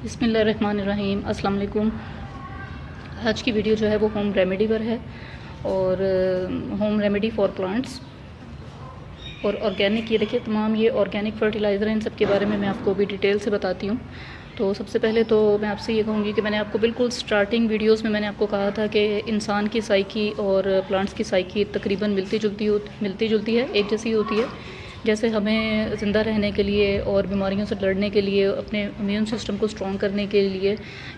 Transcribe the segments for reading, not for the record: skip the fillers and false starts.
बिस्मिल्लाहिर्रहमानिर्रहीम अस्सलाम वालेकुम। आज की वीडियो जो है वो होम रेमेडी पर है और होम रेमेडी फॉर प्लांट्स और ऑर्गेनिक। ये देखिए तमाम ये ऑर्गेनिक फर्टिलाइज़र हैं, इन सब के बारे में मैं आपको अभी डिटेल से बताती हूँ। तो सबसे पहले तो मैं आपसे ये कहूँगी कि मैंने आपको बिल्कुल स्टार्टिंग वीडियोस में मैंने आपको कहा था कि इंसान की साइकी और प्लांट्स की साइकी तकरीबन मिलती जुलती है, एक जैसी होती है। जैसे हमें ज़िंदा रहने के लिए और बीमारियों से लड़ने के लिए, अपने इम्यून सिस्टम को स्ट्रॉन्ग करने के लिए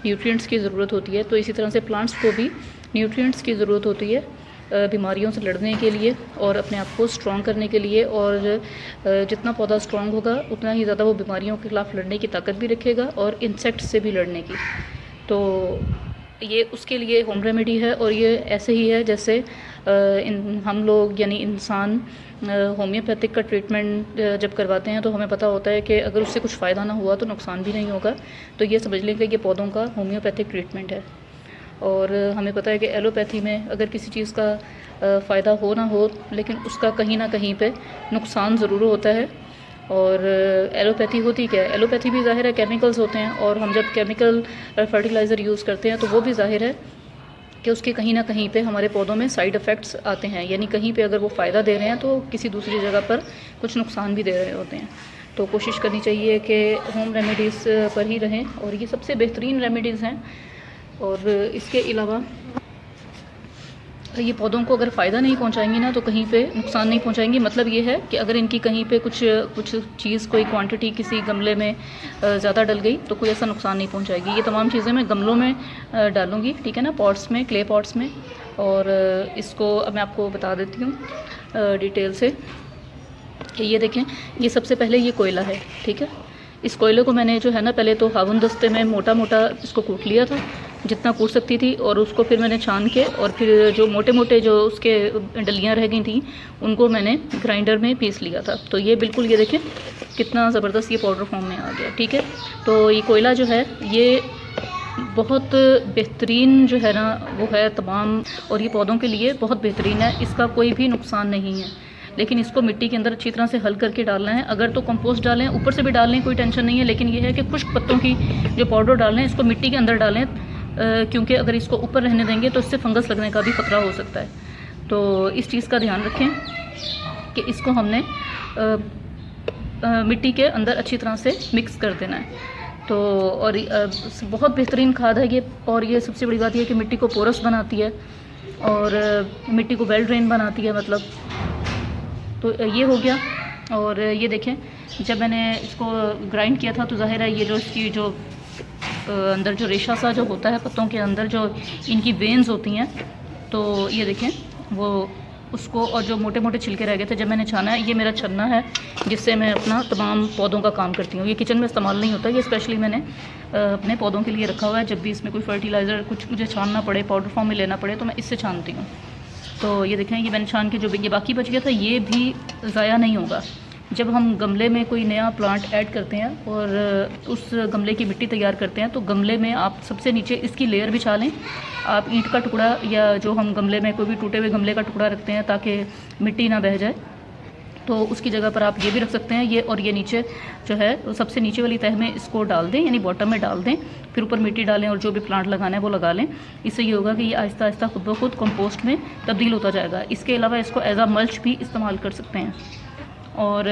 न्यूट्रिएंट्स की ज़रूरत होती है, तो इसी तरह से प्लांट्स को भी न्यूट्रिएंट्स की ज़रूरत होती है बीमारियों से लड़ने के लिए और अपने आप को स्ट्रॉन्ग करने के लिए। और जितना पौधा स्ट्रॉन्ग होगा उतना ही ज़्यादा वो बीमारियों के ख़िलाफ़ लड़ने की ताकत भी रखेगा और इंसेक्ट से भी लड़ने की। तो ये उसके लिए होम रेमेडी है और ये ऐसे ही है जैसे हम लोग यानी इंसान होम्योपैथिक का ट्रीटमेंट जब करवाते हैं तो हमें पता होता है कि अगर उससे कुछ फ़ायदा ना हुआ तो नुकसान भी नहीं होगा। तो ये समझ लें कि ये पौधों का होम्योपैथिक ट्रीटमेंट है। और हमें पता है कि एलोपैथी में अगर किसी चीज़ का फ़ायदा हो ना हो लेकिन उसका कहीं ना कहीं पे नुकसान ज़रूर होता है। और एलोपैथी होती क्या है? एलोपैथी भी ज़ाहिर है केमिकल्स होते हैं और हम जब केमिकल फर्टिलाइज़र यूज़ करते हैं तो वो भी ज़ाहिर है कि उसके कहीं ना कहीं पे हमारे पौधों में साइड इफ़ेक्ट्स आते हैं, यानी कहीं पे अगर वो फ़ायदा दे रहे हैं तो किसी दूसरी जगह पर कुछ नुकसान भी दे रहे होते हैं। तो कोशिश करनी चाहिए कि होम रेमेडीज़ पर ही रहें और ये सबसे बेहतरीन रेमेडीज़ हैं। और इसके अलावा ये पौधों को अगर फ़ायदा नहीं पहुंचाएंगी ना तो कहीं पे नुकसान नहीं पहुंचाएंगी। मतलब ये है कि अगर इनकी कहीं पे कुछ चीज़ कोई क्वांटिटी किसी गमले में ज़्यादा डल गई तो कोई ऐसा नुकसान नहीं पहुंचाएगी। ये तमाम चीज़ें मैं गमलों में डालूँगी, ठीक है ना, पॉट्स में, क्ले पॉट्स में। और इसको अब मैं आपको बता देती हूँ डिटेल से कि ये देखें, ये सबसे पहले ये कोयला है, ठीक है। इस कोयले को मैंने जो है ना पहले तो हावन दस्ते में मोटा मोटा इसको कूट लिया था जितना कूट सकती थी, और उसको फिर मैंने छान के और फिर जो मोटे मोटे जो उसके डलियाँ रह गई थी उनको मैंने ग्राइंडर में पीस लिया था। तो ये बिल्कुल ये देखें कितना ज़बरदस्त ये पाउडर फॉर्म में आ गया, ठीक है। तो ये कोयला जो है ये बहुत बेहतरीन जो है ना वो है तमाम, और ये पौधों के लिए बहुत बेहतरीन है, इसका कोई भी नुकसान नहीं है। लेकिन इसको मिट्टी के अंदर अच्छी तरह से हल करके डालना है। अगर तो कंपोस्ट डालें, ऊपर से भी डालें, कोई टेंशन नहीं है, लेकिन ये है कि खुश्क पत्तों की जो पाउडर डालें इसको मिट्टी के अंदर डालें, क्योंकि अगर इसको ऊपर रहने देंगे तो इससे फंगस लगने का भी ख़तरा हो सकता है। तो इस चीज़ का ध्यान रखें कि इसको हमने मिट्टी के अंदर अच्छी तरह से मिक्स कर देना है। तो और बहुत बेहतरीन खाद है ये, और ये सबसे बड़ी बात यह है कि मिट्टी को पोरस बनाती है और मिट्टी को वेल ड्रेन बनाती है, मतलब। तो ये हो गया। और ये देखें जब मैंने इसको ग्राइंड किया था तो ज़ाहिर है ये जो इसकी जो अंदर जो रेशा सा जो होता है पत्तों के अंदर जो इनकी वेन्स होती हैं, तो ये देखें वो उसको, और जो मोटे मोटे छिलके रह गए थे जब मैंने छाना है, ये मेरा छन्ना है जिससे मैं अपना तमाम पौधों का काम करती हूँ। ये किचन में इस्तेमाल नहीं होता, ये स्पेशली मैंने अपने पौधों के लिए रखा हुआ है। जब भी इसमें कोई फर्टिलाइज़र कुछ मुझे छानना पड़े, पाउडर फॉर्म में लेना पड़े, तो मैं इससे छानती हूँ। तो ये देखें ये मैंने छान के जो ये बाकी बच गया था ये भी ज़ाया नहीं होगा। जब हम गमले में कोई नया प्लांट ऐड करते हैं और उस गमले की मिट्टी तैयार करते हैं तो गमले में आप सबसे नीचे इसकी लेयर बिछा लें। आप ईंट का टुकड़ा या जो हम गमले में कोई भी टूटे हुए गमले का टुकड़ा रखते हैं ताकि मिट्टी ना बह जाए, तो उसकी जगह पर आप ये भी रख सकते हैं। ये और ये नीचे जो है वो सबसे नीचे वाली तह में इसको डाल दें, यानी बॉटम में डाल दें, फिर ऊपर मिट्टी डालें और जो भी प्लांट लगाना है वो लगा लें। इससे ये होगा कि ये आहिस्ता आहिस्ता खुद ब खुद कंपोस्ट में तब्दील होता जाएगा। इसके अलावा इसको एज आ मल्च भी इस्तेमाल कर सकते हैं। और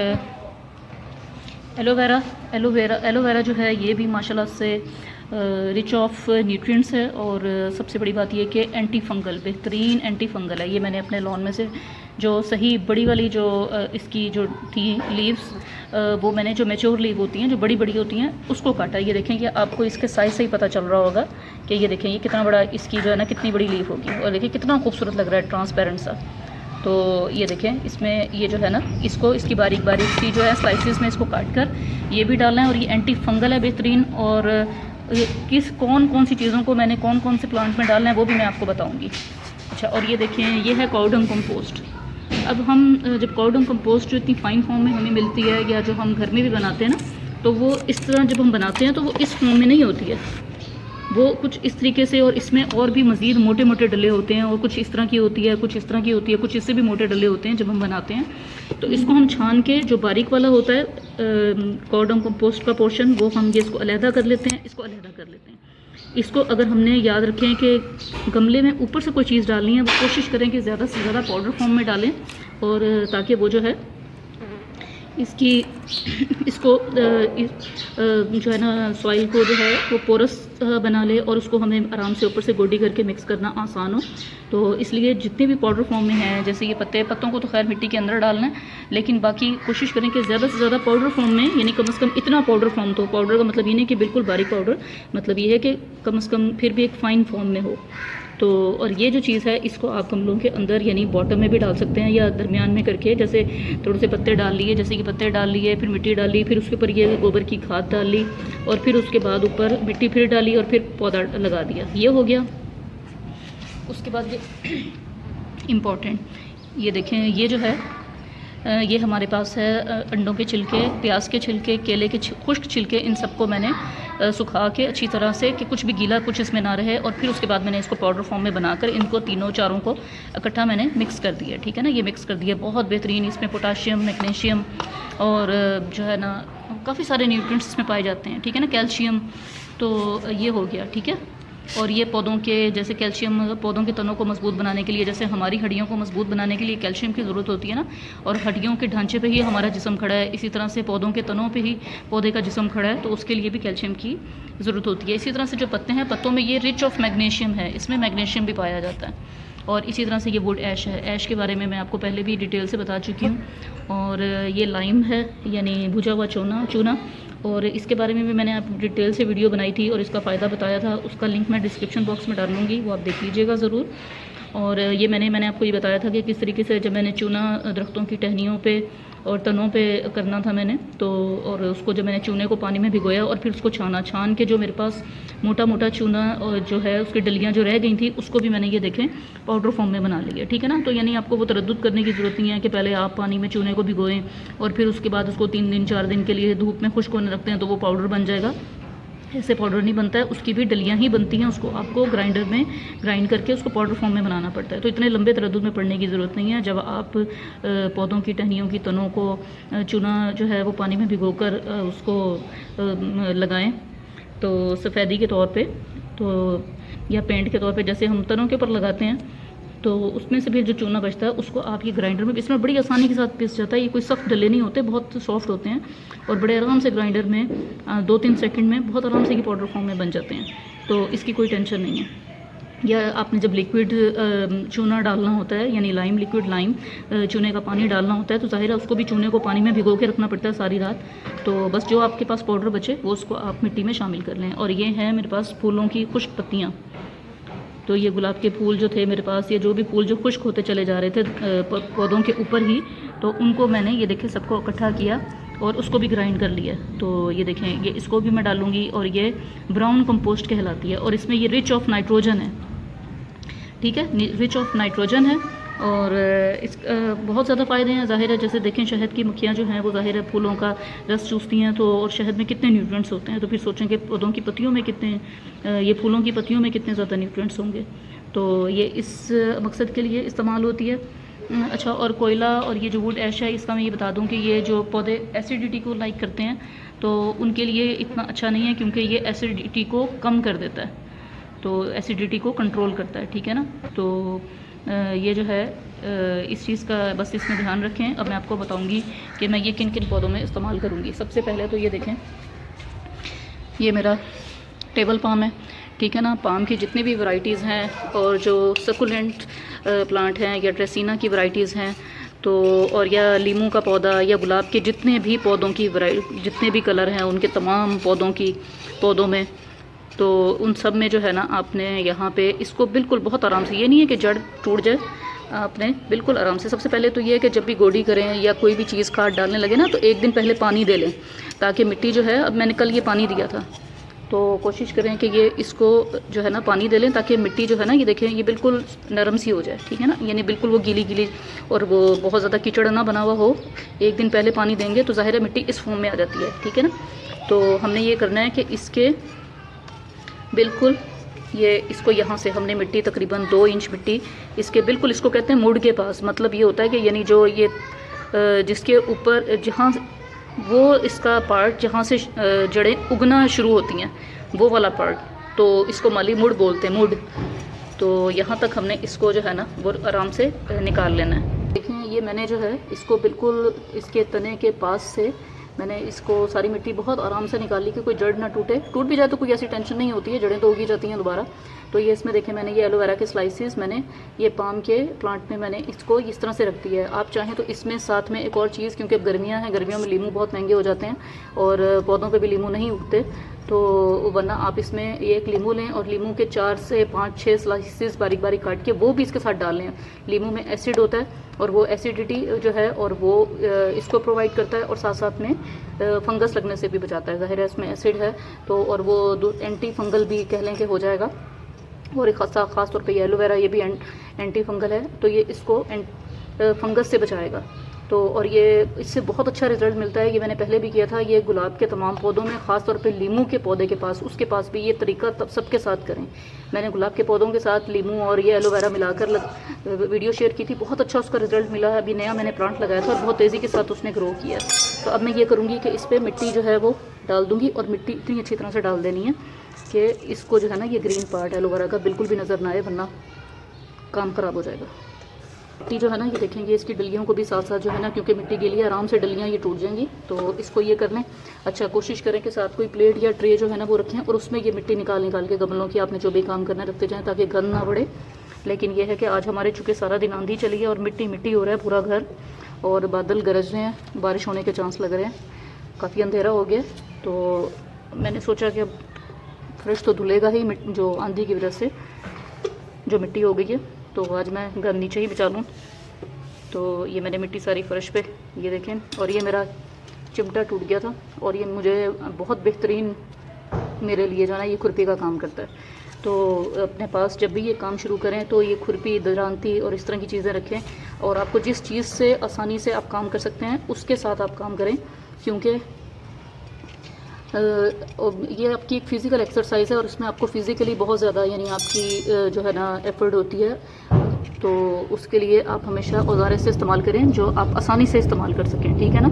एलोवेरा जो है ये भी माशाल्लाह से रिच ऑफ न्यूट्रिएंट्स है। और सबसे बड़ी बात ये कि एंटी फंगल, बेहतरीन एंटी फंगल है। ये मैंने अपने लॉन में से जो सही बड़ी वाली जो इसकी जो थी लीव्स, वो मैंने जो मैच्योर लीव होती हैं जो बड़ी बड़ी होती हैं उसको काटा। ये देखें कि आपको इसके साइज़ से ही पता चल रहा होगा कि ये देखें ये कितना बड़ा इसकी जो है ना कितनी बड़ी लीव होगी, और देखिए कितना खूबसूरत लग रहा है, ट्रांसपेरेंट सा। तो ये देखें इसमें ये जो है ना इसको इसकी बारीक बारीक सी जो है स्लाइसिस में इसको काट कर ये भी डालना है। और ये एंटी फंगल है बेहतरीन। और कौन कौन सी चीज़ों को मैंने कौन कौन से प्लांट में डालना है वो भी मैं आपको बताऊंगी। अच्छा, और ये देखें ये है काउडंग कंपोस्ट। अब हम जब काउडंग कंपोस्ट जो इतनी फाइन फॉर्म में हमें मिलती है या जो हम घर में भी बनाते हैं ना, तो वो इस तरह जब हम बनाते हैं तो वो इस फॉर्म में नहीं होती है। वो कुछ इस तरीके से, और इसमें और भी मज़ीद मोटे मोटे डले होते हैं, और कुछ इस तरह की होती है, कुछ इस तरह की होती है, कुछ इससे भी मोटे डले होते हैं जब हम बनाते हैं। तो इसको हम छान के, जो बारीक वाला होता है कॉर्डम कंपोस्ट का पोर्शन, वो हम ये इसको अलहदा कर लेते हैं, इसको अलहदा कर लेते हैं। इसको अगर हमने याद रखें कि गमले में ऊपर से कोई चीज़ डालनी है, वो कोशिश करें कि ज़्यादा से ज़्यादा पाउडर फॉर्म में डालें, और ताकि वो जो है इसकी इसको जो है ना सॉइल को जो है वो पोरस बना ले, और उसको हमें आराम से ऊपर से गोडी करके मिक्स करना आसान हो। तो इसलिए जितने भी पाउडर फॉर्म में हैं, जैसे ये पत्तों को तो खैर मिट्टी के अंदर डालना है, लेकिन बाकी कोशिश करें कि ज़्यादा से ज़्यादा पाउडर फॉर्म में, यानी कम से कम इतना पाउडर फॉर्म, तो पाउडर का मतलब ये नहीं कि बिल्कुल बारीक पाउडर, मतलब ये है कि कम से कम फिर भी एक फ़ाइन फॉर्म में हो। तो और ये जो चीज़ है, इसको आप गमलों के अंदर यानी बॉटम में भी डाल सकते हैं, या दरमियान में करके, जैसे थोड़े से पत्ते डाल लिए, जैसे कि पत्ते डाल लिए, फिर मिट्टी डाल ली, फिर उसके ऊपर ये गोबर की खाद डाल ली, और फिर उसके बाद ऊपर मिट्टी फिर डाली, और फिर पौधा लगा दिया, ये हो गया। उसके बाद ये इम्पॉर्टेंट, ये देखें, ये जो है ये हमारे पास है अंडों के छिलके, प्याज के छिलके, केले के खुश्क छिलके, इन सबको मैंने सुखा के अच्छी तरह से कि कुछ भी गीला कुछ इसमें ना रहे, और फिर उसके बाद मैंने इसको पाउडर फॉर्म में बनाकर इनको तीनों चारों को इकट्ठा मैंने मिक्स कर दिया, ठीक है ना। ये मिक्स कर दिया, बहुत बेहतरीन, इसमें पोटाशियम, मैग्नीशियम और जो है ना काफ़ी सारे न्यूट्रिएंट्स इसमें पाए जाते हैं, ठीक है ना, कैल्शियम। तो ये हो गया, ठीक है। और ये पौधों के, जैसे कैल्शियम पौधों के तनों को मजबूत बनाने के लिए, जैसे हमारी हड्डियों को मजबूत बनाने के लिए कैल्शियम की ज़रूरत होती है ना, और हड्डियों के ढांचे पे ही हमारा जिस्म खड़ा है, इसी तरह से पौधों के तनों पे ही पौधे का जिस्म खड़ा है, तो उसके लिए भी कैल्शियम की ज़रूरत होती है। इसी तरह से जो पत्ते हैं, पत्तों में ये रिच ऑफ मैग्नीशियम है, इसमें मैग्नीशियम भी पाया जाता है। और इसी तरह से ये वुड ऐश है, ऐश के बारे में मैं आपको पहले भी डिटेल से बता चुकी हूँ। और ये लाइम है, यानी भुजा हुआ चूना, और इसके बारे में भी मैंने आप डिटेल से वीडियो बनाई थी और इसका फ़ायदा बताया था, उसका लिंक मैं डिस्क्रिप्शन बॉक्स में डालूँगी, वो आप देख लीजिएगा ज़रूर। और ये मैंने आपको ये बताया था कि किस तरीके से जब मैंने चूना दरख्तों की टहनियों पे और तनों पे करना था मैंने, तो और उसको जब मैंने चूने को पानी में भिगोया और फिर उसको छान के जो मेरे पास मोटा मोटा चूना और जो है उसकी डलियाँ जो रह गई थी, उसको भी मैंने ये देखें पाउडर फॉर्म में बना लिया, ठीक है ना। तो यानी आपको वो तरद्दुद करने की ज़रूरत नहीं है कि पहले आप पानी में चूने को भिगोएं और फिर उसके बाद उसको 3 दिन 4 दिन के लिए धूप में खुश्क होने रखते हैं तो वो पाउडर बन जाएगा। ऐसे पाउडर नहीं बनता है, उसकी भी डलियाँ ही बनती हैं, उसको आपको ग्राइंडर में ग्राइंड करके उसको पाउडर फॉर्म में बनाना पड़ता है। तो इतने लंबे तरद्दुद में पड़ने की ज़रूरत नहीं है। जब आप पौधों की टहनियों की तनों को चूना जो है वो पानी में भिगोकर उसको लगाएं, तो सफ़ेदी के तौर पे तो या पेंट के तौर पे जैसे हम तनों के ऊपर लगाते हैं, तो उसमें से फिर जो चूना बचता है उसको आप ये ग्राइंडर में, इसमें बड़ी आसानी के साथ पिस जाता है। ये कोई सख्त डले नहीं होते, बहुत सॉफ्ट होते हैं और बड़े आराम से ग्राइंडर में 2-3 सेकंड में बहुत आराम से ये पाउडर फॉर्म में बन जाते हैं, तो इसकी कोई टेंशन नहीं है। या आपने जब लिक्विड चूना डालना होता है, यानी लिक्विड लाइम चूने का पानी डालना होता है, तो ज़ाहिर है उसको भी चूने को पानी में भिगो के रखना पड़ता है सारी रात। तो बस जो आपके पास पाउडर बचे वो उसको आप मिट्टी में शामिल कर लें। और ये है मेरे पास फूलों की खुश्क पत्तियाँ। तो ये गुलाब के फूल जो थे मेरे पास, ये जो भी फूल जो खुश्क होते चले जा रहे थे पौधों के ऊपर ही, तो उनको मैंने ये देखें सबको इकट्ठा किया और उसको भी ग्राइंड कर लिया। तो ये देखें, ये इसको भी मैं डालूँगी और ये ब्राउन कंपोस्ट कहलाती है और इसमें ये रिच ऑफ नाइट्रोजन है, ठीक है, रिच ऑफ नाइट्रोजन है। और इस बहुत ज़्यादा फ़ायदे हैं। ज़ाहिर है जैसे देखें शहद की मक्खियाँ जो हैं वो ज़ाहिर है फूलों का रस चूसती हैं, तो और शहद में कितने न्यूट्रिएंट्स होते हैं, तो फिर सोचें कि पौधों की पत्तियों में कितने, ये फूलों की पत्तियों में कितने ज़्यादा न्यूट्रिएंट्स होंगे। तो ये इस मकसद के लिए इस्तेमाल होती है। अच्छा, और कोयला और ये जो वुड ऐश है, इसका मैं ये बता दूँ कि ये जो पौधे एसिडिटी को लाइक करते हैं तो उनके लिए इतना अच्छा नहीं है, क्योंकि ये एसिडिटी को कम कर देता है, तो एसिडिटी को कंट्रोल करता है, ठीक है ना। तो ये जो है इस चीज़ का बस इसमें ध्यान रखें। अब मैं आपको बताऊंगी कि मैं ये किन किन पौधों में इस्तेमाल करूंगी। सबसे पहले तो ये देखें, ये मेरा टेबल पाम है, ठीक है ना। पाम की जितनी भी वैरायटीज़ हैं और जो सकुलेंट प्लांट हैं या ड्रेसिना की वैरायटीज़ हैं, तो और या लीमू का पौधा या गुलाब के जितने भी पौधों की जितने भी कलर हैं उनके तमाम पौधों में, तो उन सब में जो है ना आपने यहाँ पे इसको बिल्कुल बहुत आराम से, ये नहीं है कि जड़ टूट जाए, आपने बिल्कुल आराम से, सबसे पहले तो ये है कि जब भी गोडी करें या कोई भी चीज़ खाद डालने लगे ना, तो एक दिन पहले पानी दे लें, ताकि मिट्टी जो है, अब मैंने कल ये पानी दिया था, तो कोशिश करें कि ये इसको जो है ना पानी दे लें, ताकि मिट्टी जो है ना, ये देखें ये बिल्कुल नरम सी हो जाए, ठीक है ना, यानी बिल्कुल वो गीली और वो बहुत ज़्यादा कीचड़ ना बना हुआ हो। एक दिन पहले पानी देंगे तो ज़ाहिर है मिट्टी इस फॉर्म में आ जाती है, ठीक है ना। तो हमने ये करना है कि इसके बिल्कुल ये इसको यहाँ से हमने मिट्टी तकरीबन 2 इंच मिट्टी इसके बिल्कुल, इसको कहते हैं मुड़ के पास, मतलब ये होता है कि यानी जो ये जिसके ऊपर जहाँ वो इसका पार्ट जहाँ से जड़ें उगना शुरू होती हैं वो वाला पार्ट, तो इसको माली मुड़ बोलते हैं, मुड़। तो यहाँ तक हमने इसको जो है ना वो आराम से निकाल लेना है। देखें ये मैंने जो है इसको बिल्कुल इसके तने के पास से मैंने इसको सारी मिट्टी बहुत आराम से निकाली कि कोई जड़ ना टूटे, टूट भी जाए तो कोई ऐसी टेंशन नहीं होती है, जड़ें तो उगी जाती हैं दोबारा। तो ये इसमें देखें मैंने ये एलोवेरा के स्लाइसेस मैंने ये पाम के प्लांट में मैंने इसको इस तरह से रख दिया है। आप चाहें तो इसमें साथ में एक और चीज़, क्योंकि अब गर्मियाँ हैं, गर्मियों में लीमू बहुत महंगे हो जाते हैं और पौधों पर भी लीमू नहीं उगते, तो वरना आप इसमें एक लीमू लें और लीमू के 4 से 5-6 स्लाइसेस बारीक बारीक काट के वो भी इसके साथ डाल लें। लीमू में एसिड होता है और वो एसिडिटी जो है और वो इसको प्रोवाइड करता है और साथ साथ में फंगस लगने से भी बचाता है। ज़ाहिर है इसमें एसिड है तो, और वो एंटी फंगल भी कह लें कि हो जाएगा। और एक ख़ास तौर पे ये एलोवेरा ये भी एंटी फंगल है, तो ये इसको फंगस से बचाएगा। तो और ये इससे बहुत अच्छा रिजल्ट मिलता है। ये मैंने पहले भी किया था, ये गुलाब के तमाम पौधों में, ख़ास तौर पे लीमू के पौधे के पास, उसके पास भी ये तरीका तब सबके साथ करें। मैंने गुलाब के पौधों के साथ लीमू और ये एलोवेरा मिलाकर वीडियो शेयर की थी, बहुत अच्छा उसका रिजल्ट मिला है। अभी नया मैंने प्लांट लगाया था और बहुत तेज़ी के साथ उसने ग्रो किया। तो अब मैं ये करूँगी कि इस पर मिट्टी जो है वो डाल दूँगी और मिट्टी इतनी अच्छी तरह से डाल देनी है कि इसको जो है ना ये ग्रीन पार्ट एलोवेरा का बिल्कुल भी नज़र ना आए, वरना काम ख़राब हो जाएगा। मिट्टी जो है ना ये देखेंगे इसकी डलियों को भी साथ साथ जो है ना, क्योंकि मिट्टी के लिए आराम से डलियाँ ये टूट जाएंगी, तो इसको ये कर लें। अच्छा कोशिश करें कि साथ कोई प्लेट या ट्रे जो है ना वो रखें और उसमें ये मिट्टी निकाल के गमलों की आपने जो भी काम करना रखते जाएँ ताकि गंद ना बढ़े। लेकिन यह है कि आज हमारे चूँकि सारा दिन आंधी चली है और मिट्टी मिट्टी हो रहा है पूरा घर, और बादल गरज रहे हैं, बारिश होने के चांस लग रहे हैं, काफ़ी अंधेरा हो गया। तो मैंने सोचा कि अब फ्रेश तो धुलेगा ही जो आंधी की वजह से जो मिट्टी हो गई है, तो आज मैं घर नीचे ही बिछा लूँ। तो ये मैंने मिट्टी सारी फर्श पे ये देखें, और ये मेरा चिमटा टूट गया था और ये मुझे बहुत बेहतरीन मेरे लिए जो है ये खुरपी का काम करता है। तो अपने पास जब भी ये काम शुरू करें तो ये खुरपी, दरांती और इस तरह की चीज़ें रखें, और आपको जिस चीज़ से आसानी से आप काम कर सकते हैं उसके साथ आप काम करें, क्योंकि ये आपकी एक फ़िज़िकल एक्सरसाइज है और इसमें आपको फ़िज़िकली बहुत ज़्यादा यानी आपकी जो है ना एफ़र्ट होती है। तो उसके लिए आप हमेशा औज़ार ऐसे इस्तेमाल करें जो आप आसानी से इस्तेमाल कर सकें, ठीक है ना,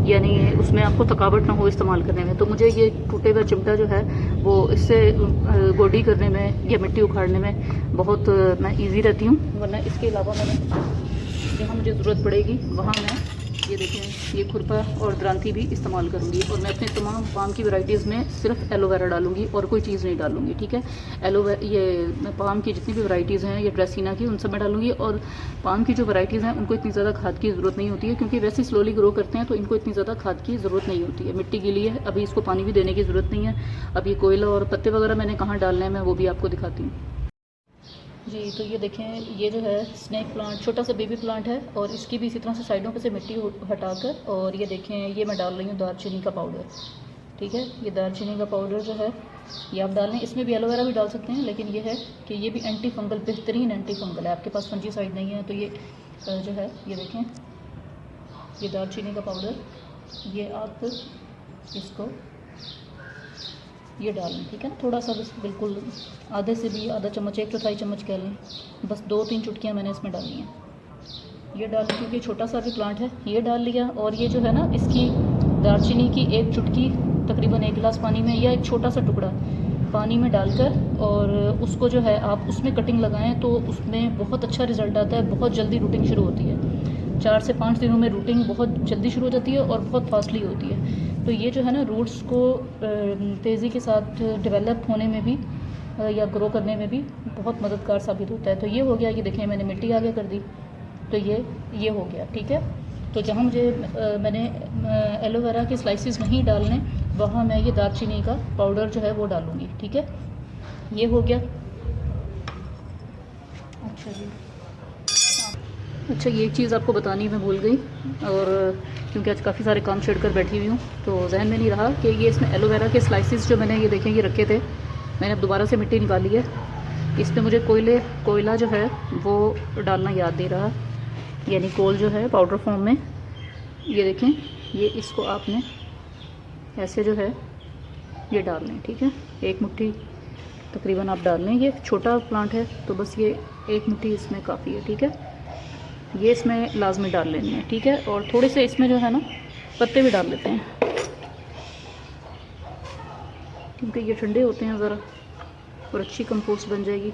यानी उसमें आपको थकावट ना हो इस्तेमाल करने में। तो मुझे ये टूटे हुआ चिमटा जो है वो इससे गोडी करने में या मिट्टी उखाड़ने में बहुत मैं ईजी रहती हूँ, वरना इसके अलावा मैंने जहाँ मुझे ज़रूरत पड़ेगी वहाँ मैं ये देखें ये खुरपा और द्रांति भी इस्तेमाल करूँगी। और मैं अपने तमाम पाम की वैराइटीज़ में सिर्फ एलोवेरा डालूँगी और कोई चीज़ नहीं डालूँगी, ठीक है। ये मैं पाम की जितनी भी वैराइटीज़ हैं या ड्रेसिना की, उन सब में डालूँगी। और पाम की जो वैराइटीज़ हैं उनको इतनी ज़्यादा खाद की ज़रूरत नहीं होती है, क्योंकि वैसे स्लोली ग्रो करते हैं तो इनको इतनी ज़्यादा खाद की ज़रूरत नहीं होती है। मिट्टी के लिए अभी इसको पानी भी देने की ज़रूरत नहीं है। अब ये कोयला और पत्ते वगैरह मैंने कहाँ डालने हैं मैं वो भी आपको दिखाती हूँ जी। तो ये देखें ये जो है स्नेक प्लांट, छोटा सा बेबी प्लांट है, और इसकी भी इसी तरह से साइडों पे से मिट्टी हटाकर, और ये देखें ये मैं डाल रही हूँ दालचीनी का पाउडर, ठीक है। ये दालचीनी का पाउडर जो है ये आप डाल लें, इसमें भी एलोवेरा भी डाल सकते हैं, लेकिन ये है कि ये भी एंटी फंगल, बेहतरीन एंटी फंगल है। आपके पास फंजीसाइड नहीं है तो ये जो है ये देखें ये दालचीनी का पाउडर, ये आप इसको ये डाल लें, ठीक है ना, थोड़ा सा बस, बिल्कुल आधे से भी आधा चम्मच, 1/4 चम्मच कह लें, बस 2-3 चुटकियाँ मैंने इसमें डाली हैं। ये डाल क्योंकि छोटा सा भी प्लांट है, ये डाल लिया। और ये जो है ना इसकी दालचीनी की 1 चुटकी तकरीबन 1 गिलास पानी में या एक छोटा सा टुकड़ा पानी में डालकर, और उसको जो है आप उसमें कटिंग लगाएं तो उसमें बहुत अच्छा रिज़ल्ट आता है। बहुत जल्दी रूटिंग शुरू होती है, 4 से 5 दिनों में रूटिंग बहुत जल्दी शुरू हो जाती है और बहुत फास्टली होती है। तो ये जो है ना रूट्स को तेज़ी के साथ डेवलप होने में भी या ग्रो करने में भी बहुत मददगार साबित होता है। तो ये हो गया, ये देखें मैंने मिट्टी आगे कर दी, तो ये हो गया, ठीक है। तो जहाँ मुझे मैंने एलोवेरा के स्लाइसेस नहीं डालने, वहाँ मैं ये दालचीनी का पाउडर जो है वो डालूँगी, ठीक है। ये हो गया। अच्छा जी, अच्छा ये एक चीज़ आपको बतानी मैं भूल गई, और क्योंकि आज काफ़ी सारे काम छेड़ कर बैठी हुई हूँ तो जहन में नहीं रहा कि ये इसमें एलोवेरा के स्लाइसेस जो मैंने ये देखें ये रखे थे, मैंने अब दोबारा से मिट्टी निकाली है। इसमें मुझे कोयला जो है वो डालना याद नहीं रहा, यानी कोल जो है पाउडर फॉर्म में, ये देखें ये इसको आपने ऐसे जो है ये डाल लें, ठीक है। 1 मुट्ठी तकरीबन आप डाल लें। ये छोटा प्लांट है तो बस ये 1 मुट्ठी इसमें काफ़ी है, ठीक है। ये इसमें लाजमी डाल लेनी है, ठीक है। और थोड़े से इसमें जो है ना पत्ते भी डाल लेते हैं, क्योंकि ये ठंडे होते हैं ज़रा और अच्छी कंपोस्ट बन जाएगी।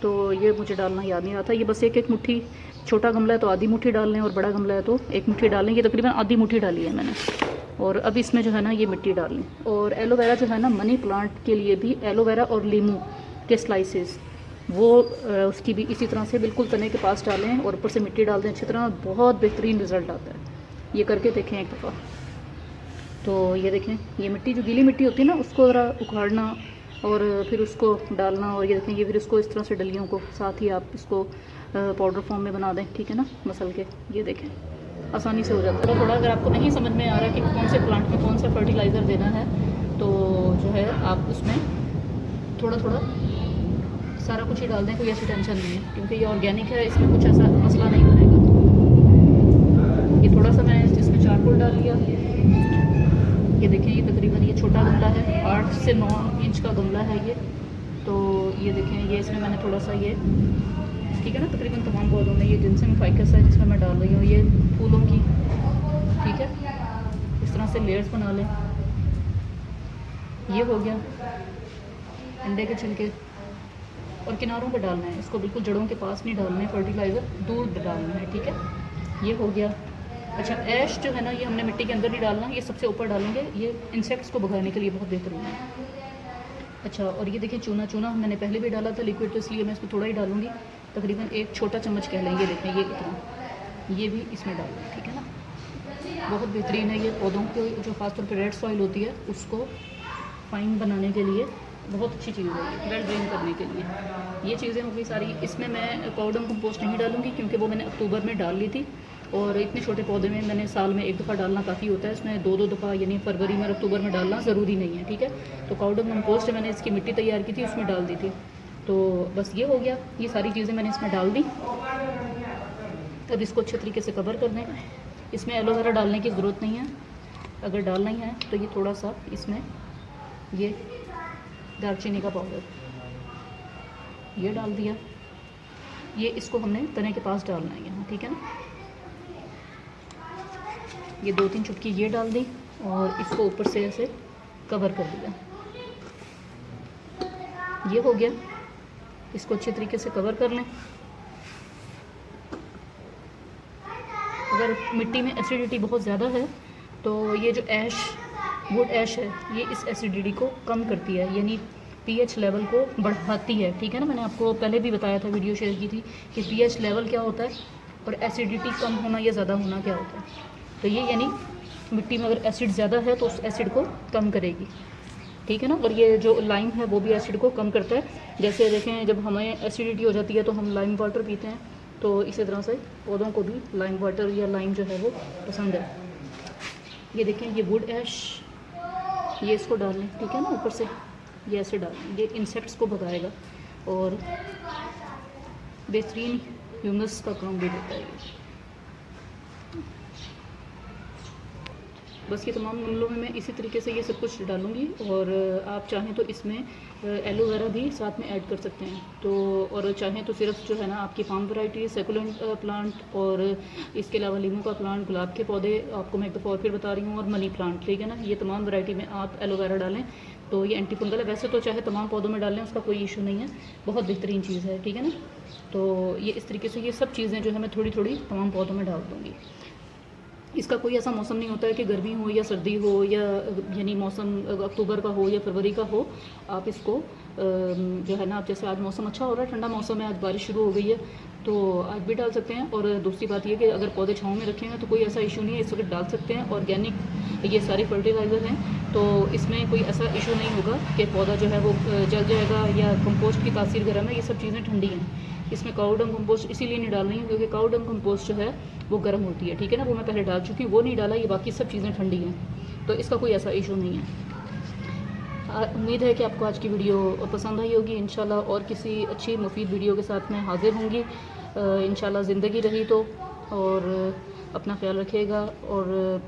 तो ये मुझे डालना याद नहीं आता। ये बस एक मुट्ठी, छोटा गमला है तो आधी मुट्ठी डाल लें और बड़ा गमला है तो 1 मुट्ठी डाल लें। ये तकरीबन आधी मुट्ठी डाली है मैंने। और अब इसमें जो है ना ये मिट्टी डाल लें। और एलोवेरा जो है ना, मनी प्लांट के लिए भी एलोवेरा और लीमू के स्लाइसेस वो उसकी भी इसी तरह से बिल्कुल तने के पास डालें और ऊपर से मिट्टी डाल दें अच्छी तरह। बहुत बेहतरीन रिज़ल्ट आता है, ये करके देखें एक दफ़ा। तो ये देखें, ये मिट्टी जो गीली मिट्टी होती है ना उसको ज़रा उखाड़ना और फिर उसको डालना। और ये देखें, ये फिर इसको इस तरह से डलियों को साथ ही आप इसको पाउडर फॉर्म में बना दें, ठीक है ना, मसल के। ये देखें आसानी से हो जाता है। थोड़ा अगर आपको नहीं समझ में आ रहा कि कौन से प्लांट में कौन सा फर्टिलाइज़र देना है तो जो है आप उसमें थोड़ा थोड़ा सारा कुछ ही डाल दें, कोई ऐसी टेंशन नहीं है, क्योंकि ये ऑर्गेनिक है, इसमें कुछ ऐसा मसला नहीं बनेगा। ये थोड़ा सा मैंने इसमें चारकोल डाल लिया। ये देखें, ये तकरीबन ये छोटा गमला है, 8 से 9 इंच का गमला है ये। तो ये देखें, ये इसमें मैंने थोड़ा सा ये, ठीक है ना, तकरीबन तमाम पौधों में ये जिनसिम फाइकस है जिसमें मैं डाल रही हूँ ये फूलों की, ठीक है। इस तरह से लेयर्स बना लें। ये हो गया अंडे के छिलके, और किनारों पे डालना है इसको, बिल्कुल जड़ों के पास नहीं डालना है, फर्टिलाइज़र दूर डालना है, ठीक है। ये हो गया। अच्छा, ऐश जो है ना ये हमने मिट्टी के अंदर नहीं डालना, ये सबसे ऊपर डालेंगे। ये इंसेक्ट्स को भगाने के लिए बहुत बेहतरीन है। अच्छा, और ये देखिए चूना, चूना मैंने पहले भी डाला था लिक्विड, तो इसलिए मैं इसमें थोड़ा ही डालूंगी, तकरीबन 1 छोटा चम्मच कह लें। ये देखें, ये इतना, ये भी इसमें डाल दें, ठीक है ना। बहुत बेहतरीन है ये पौधों को, जो खासतौर पर रेड सॉइल होती है उसको फाइन बनाने के लिए बहुत अच्छी चीज़ है ये, वेल ड्रेन करने के लिए। ये चीज़ें हो गई सारी। इसमें मैं पाउडर कंपोस्ट नहीं डालूंगी क्योंकि वो मैंने अक्टूबर में डाल ली थी, और इतने छोटे पौधे में मैंने साल में 1 दफ़ा डालना काफ़ी होता है। इसमें 2-2 दफ़ा यानी फरवरी में और अक्टूबर में डालना ज़रूरी नहीं है, ठीक है। तो पाउडर कंपोस्ट मैंने इसकी मिट्टी तैयार की थी, उसमें डाल दी थी। तो बस ये हो गया, ये सारी चीज़ें मैंने इसमें डाल दी। अब इसको अच्छे तरीके से कवर कर दें। इसमें एलोवेरा डालने की ज़रूरत नहीं है, अगर डालना ही है तो ये थोड़ा सा इसमें ये दालचीनी का पाउडर ये डाल दिया। ये इसको हमने तने के पास डालना है यहाँ, ठीक है ना। ये 2-3 चुटकी ये डाल दी और इसको ऊपर से ऐसे कवर कर दिया। ये हो गया, इसको अच्छे तरीके से कवर कर लें। अगर मिट्टी में एसिडिटी बहुत ज़्यादा है तो ये जो ऐश, वुड ऐश है, ये इस एसिडिटी को कम करती है, यानी पीएच लेवल को बढ़ाती है, ठीक है ना। मैंने आपको पहले भी बताया था, वीडियो शेयर की थी कि पीएच लेवल क्या होता है और एसिडिटी कम होना या ज़्यादा होना क्या होता है। तो ये यानी मिट्टी में अगर एसिड ज़्यादा है तो उस एसिड को कम करेगी, ठीक है ना। और ये जो लाइम है वो भी एसिड को कम करता है। जैसे देखें, जब हमें एसिडिटी हो जाती है तो हम लाइम वाटर पीते हैं, तो इसी तरह से पौधों को भी लाइम वाटर या लाइम जो है वो पसंद है। ये देखें, ये वुड ऐश, ये इसको डाल लें, ठीक है ना, ऊपर से ये ऐसे डाल लें। ये इंसेक्ट्स को भगाएगा और बेहतरीन ह्यूमस का काम भी देता है ये। बस ये तमाम गमलों में मैं इसी तरीके से ये सब कुछ डालूँगी। और आप चाहें तो इसमें एलोवेरा भी साथ में ऐड कर सकते हैं। तो और चाहें तो सिर्फ जो है ना आपकी फार्म वैरायटी सेकुलेंट प्लांट और इसके अलावा लीमू का प्लांट, गुलाब के पौधे, आपको मैं एक दफ़ा और फिर बता रही हूँ, और मनी प्लांट, ठीक है ना। ये तमाम वैरायटी में आप एलोवेरा डालें तो ये एंटी फंगल है। वैसे तो चाहे तमाम पौधों में डालें, उसका कोई इशू नहीं है, बहुत बेहतरीन चीज़ है, ठीक है ना। तो ये इस तरीके से ये सब चीज़ें जो है मैं थोड़ी थोड़ी तमाम पौधों में डाल दूँगी। इसका कोई ऐसा मौसम नहीं होता है कि गर्मी हो या सर्दी हो, या यानी मौसम अक्टूबर का हो या फरवरी का हो। आप इसको जो है ना, आप जैसे आज मौसम अच्छा हो रहा है, ठंडा मौसम है, आज बारिश शुरू हो गई है, तो आज भी डाल सकते हैं। और दूसरी बात ये कि अगर पौधे छाँव में रखेंगे तो कोई ऐसा इशू नहीं है, इस वक्त डाल सकते हैं। ऑर्गेनिक ये सारे फर्टिलाइज़र हैं, तो इसमें कोई ऐसा इशू नहीं होगा कि पौधा जो है वो जल जाएगा या कंपोस्ट की तासीर गर्म है। ये सब चीज़ें ठंडी हैं। इसमें काऊ डंग कंपोस्ट इसीलिए नहीं डाल रही हूँ क्योंकि काऊ डंग कंपोस्ट जो है वो गर्म होती है, ठीक है ना, वो मैं पहले डाल चुकी हूँ, वो नहीं डाला। ये बाकी सब चीज़ें ठंडी हैं, तो इसका कोई ऐसा इशू नहीं है। उम्मीद है कि आपको आज की वीडियो पसंद आई होगी। इंशाल्लाह और किसी अच्छी मुफीद वीडियो के साथ मैं हाज़िर होंगी इंशाल्लाह, ज़िंदगी रही तो। और अपना ख्याल रखिएगा, और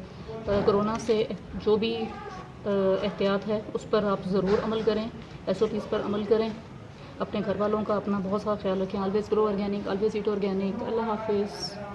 कोरोना से जो भी एहतियात है उस पर आप ज़रूर अमल करें। SOPs पर अमल करें, अपने घर वालों का, अपना बहुत सारा ख्याल रखें। ऑलवेज़ ग्रो ऑर्गेनिक, ऑलवेज़ ईट ऑर्गेनिक। अल्लाह हाफिज़।